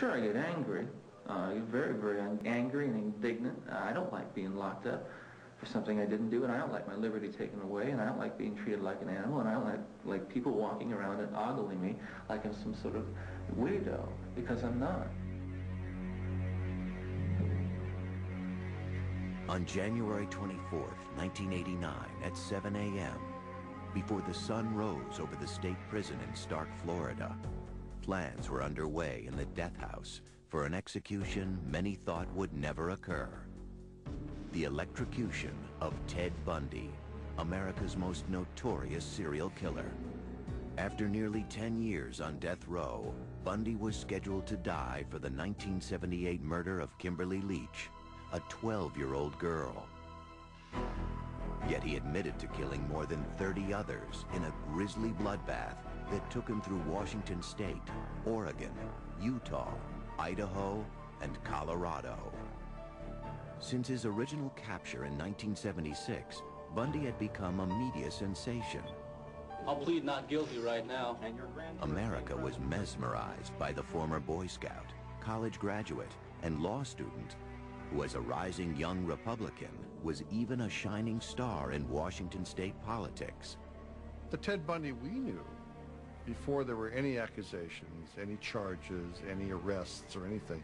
Sure, I get angry. I get very, very angry and indignant. I don't like being locked up for something I didn't do, and I don't like my liberty taken away, and I don't like being treated like an animal, and I don't like people walking around and ogling me like I'm some sort of weirdo, because I'm not. On January 24th, 1989, at 7 a.m., before the sun rose over the state prison in Stark, Florida, plans were underway in the death house for an execution many thought would never occur. The electrocution of Ted Bundy, America's most notorious serial killer. After nearly 10 years on death row, Bundy was scheduled to die for the 1978 murder of Kimberly Leach, a 12-year-old girl. Yet he admitted to killing more than 30 others in a grisly bloodbath that took him through Washington State, Oregon, Utah, Idaho, and Colorado. Since his original capture in 1976, Bundy had become a media sensation. I'll plead not guilty right now. America was mesmerized by the former Boy Scout, college graduate, and law student who, as a rising young Republican, was even a shining star in Washington state politics. The Ted Bundy we knew, before there were any accusations, any charges, any arrests or anything,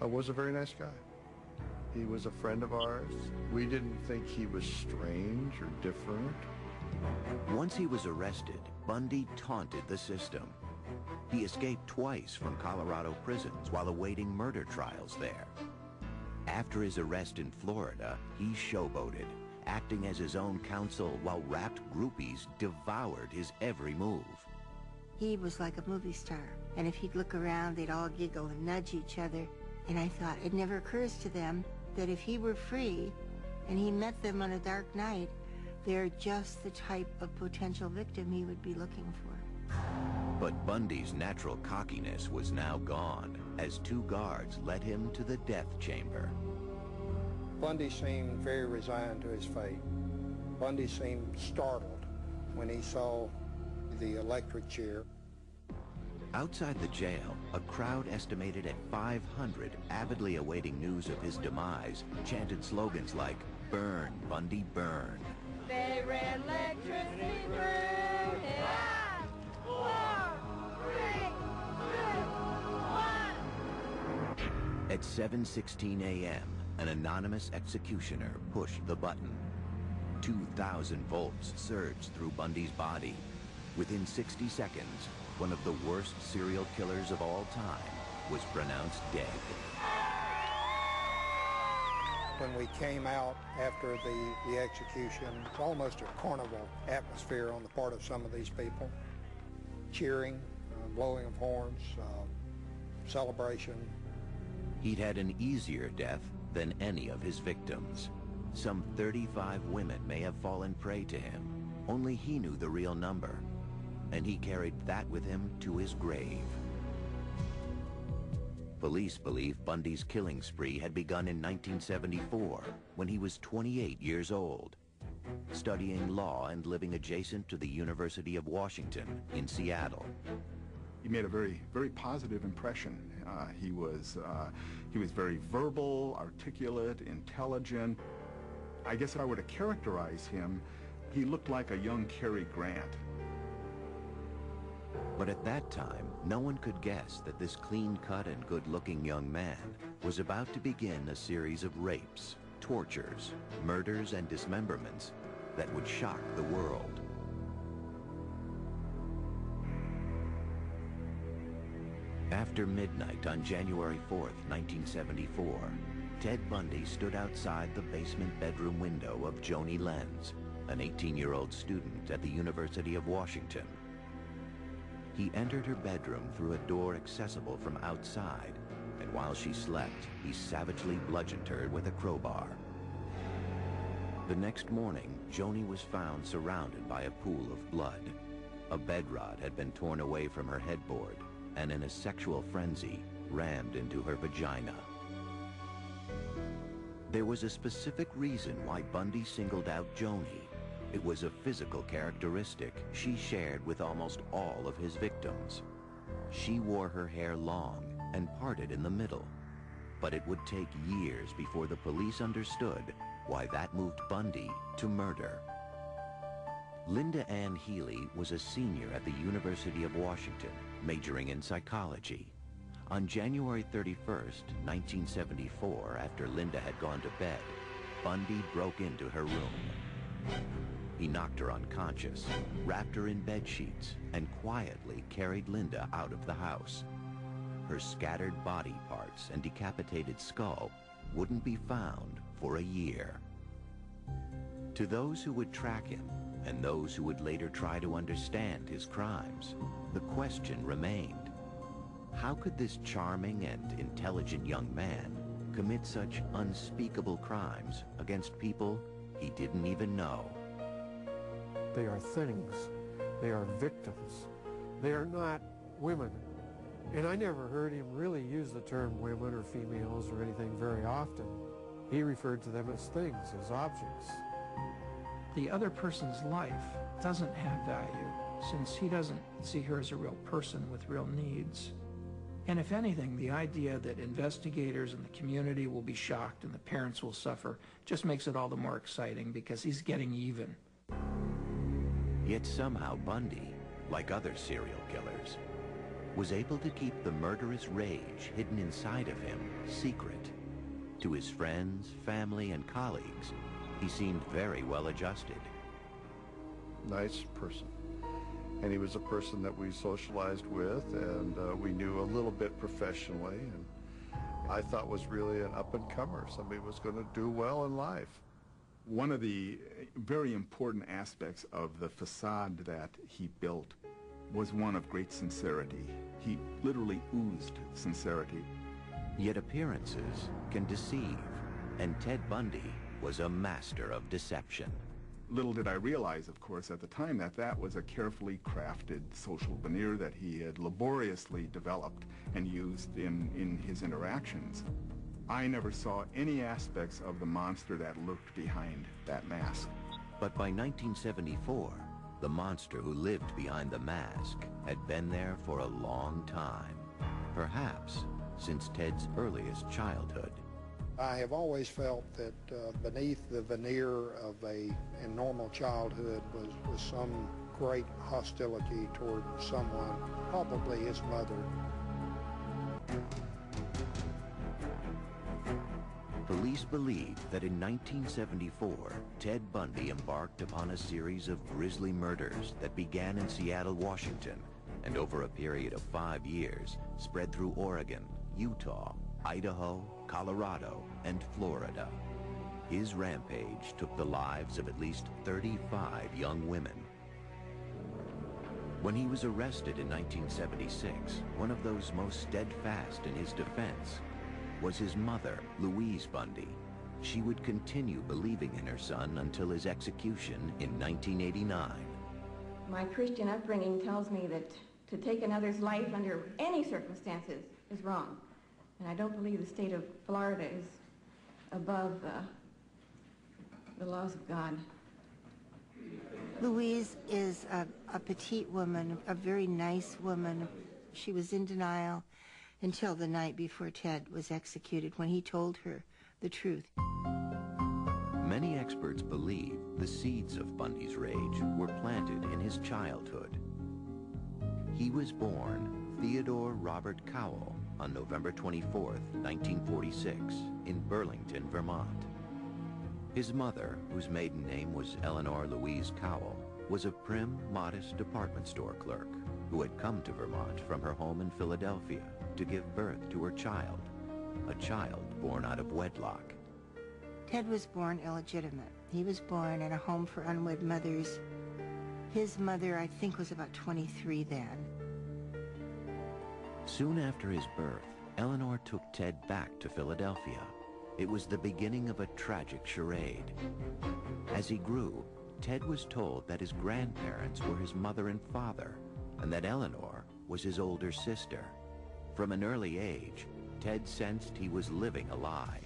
was a very nice guy. He was a friend of ours. We didn't think he was strange or different. Once he was arrested, Bundy taunted the system. He escaped twice from Colorado prisons while awaiting murder trials there. After his arrest in Florida, he showboated, acting as his own counsel while rapt groupies devoured his every move. He was like a movie star, and if he'd look around, they'd all giggle and nudge each other. And I thought, it never occurs to them that if he were free and he met them on a dark night, they're just the type of potential victim he would be looking for. But Bundy's natural cockiness was now gone as two guards led him to the death chamber. Bundy seemed very resigned to his fate. Bundy seemed startled when he saw the electric chair. Outside the jail, a crowd estimated at 500 avidly awaiting news of his demise chanted slogans like, "Burn, Bundy, burn." They ran electricity through his eyes. 4, 3, 2, 1. At 7:16 a.m., an anonymous executioner pushed the button. 2,000 volts surged through Bundy's body. Within 60 seconds, one of the worst serial killers of all time was pronounced dead. When we came out after the execution, it was almost a carnival atmosphere on the part of some of these people. Cheering, blowing of horns, celebration. He'd had an easier death than any of his victims. Some 35 women may have fallen prey to him. Only he knew the real number, and he carried that with him to his grave. Police believe Bundy's killing spree had begun in 1974, when he was 28 years old, studying law and living adjacent to the University of Washington in Seattle. He made a very, very positive impression. He was very verbal, articulate, intelligent. I guess if I were to characterize him, he looked like a young Cary Grant. But at that time, no one could guess that this clean-cut and good-looking young man was about to begin a series of rapes, tortures, murders, and dismemberments that would shock the world. After midnight on January 4th, 1974, Ted Bundy stood outside the basement bedroom window of Joni Lenz, an 18-year-old student at the University of Washington. He entered her bedroom through a door accessible from outside, and while she slept, he savagely bludgeoned her with a crowbar. The next morning, Joni was found surrounded by a pool of blood. A bed rod had been torn away from her headboard, and in a sexual frenzy, rammed into her vagina. There was a specific reason why Bundy singled out Joni. It was a physical characteristic she shared with almost all of his victims. She wore her hair long and parted in the middle. But it would take years before the police understood why that moved Bundy to murder. Linda Ann Healy was a senior at the University of Washington, majoring in psychology. On January 31st, 1974, after Linda had gone to bed, Bundy broke into her room. He knocked her unconscious, wrapped her in bed sheets, and quietly carried Linda out of the house. Her scattered body parts and decapitated skull wouldn't be found for a year. To those who would track him, and those who would later try to understand his crimes, the question remained: how could this charming and intelligent young man commit such unspeakable crimes against people he didn't even know? They are things. They are victims. They are not women. And I never heard him really use the term women or females or anything very often. He referred to them as things, as objects. The other person's life doesn't have value, since he doesn't see her as a real person with real needs. And if anything, the idea that investigators and the community will be shocked and the parents will suffer just makes it all the more exciting, because he's getting even. Yet somehow Bundy, like other serial killers, was able to keep the murderous rage hidden inside of him secret. To his friends, family, and colleagues, he seemed very well adjusted. Nice person. And he was a person that we socialized with, and we knew a little bit professionally, and I thought was really an up-and-comer, somebody who was going to do well in life. One of the very important aspects of the facade that he built was one of great sincerity. He literally oozed sincerity. Yet appearances can deceive, and Ted Bundy was a master of deception. Little did I realize, of course, at the time that that was a carefully crafted social veneer that he had laboriously developed and used in his interactions. I never saw any aspects of the monster that lurked behind that mask. But by 1974, the monster who lived behind the mask had been there for a long time, perhaps since Ted's earliest childhood. I have always felt that beneath the veneer of a normal childhood was some great hostility toward someone, probably his mother. Police believe that in 1974, Ted Bundy embarked upon a series of grisly murders that began in Seattle, Washington, and over a period of 5 years spread through Oregon, Utah, Idaho, Colorado, and Florida. His rampage took the lives of at least 35 young women. When he was arrested in 1976, one of those most steadfast in his defense was his mother, Louise Bundy. She would continue believing in her son until his execution in 1989. My Christian upbringing tells me that to take another's life under any circumstances is wrong. And I don't believe the state of Florida is above the laws of God. Louise is a petite woman, a very nice woman. She was in denial until the night before Ted was executed, when he told her the truth. Many experts believe the seeds of Bundy's rage were planted in his childhood. He was born Theodore Robert Cowell on November 24th, 1946, in Burlington, Vermont. His mother, whose maiden name was Eleanor Louise Cowell, was a prim, modest department store clerk who had come to Vermont from her home in Philadelphia to give birth to her child, a child born out of wedlock. Ted was born illegitimate. He was born in a home for unwed mothers. His mother, I think, was about 23 then. Soon after his birth, Eleanor took Ted back to Philadelphia. It was the beginning of a tragic charade. As he grew, Ted was told that his grandparents were his mother and father, and that Eleanor was his older sister. From an early age, Ted sensed he was living a lie.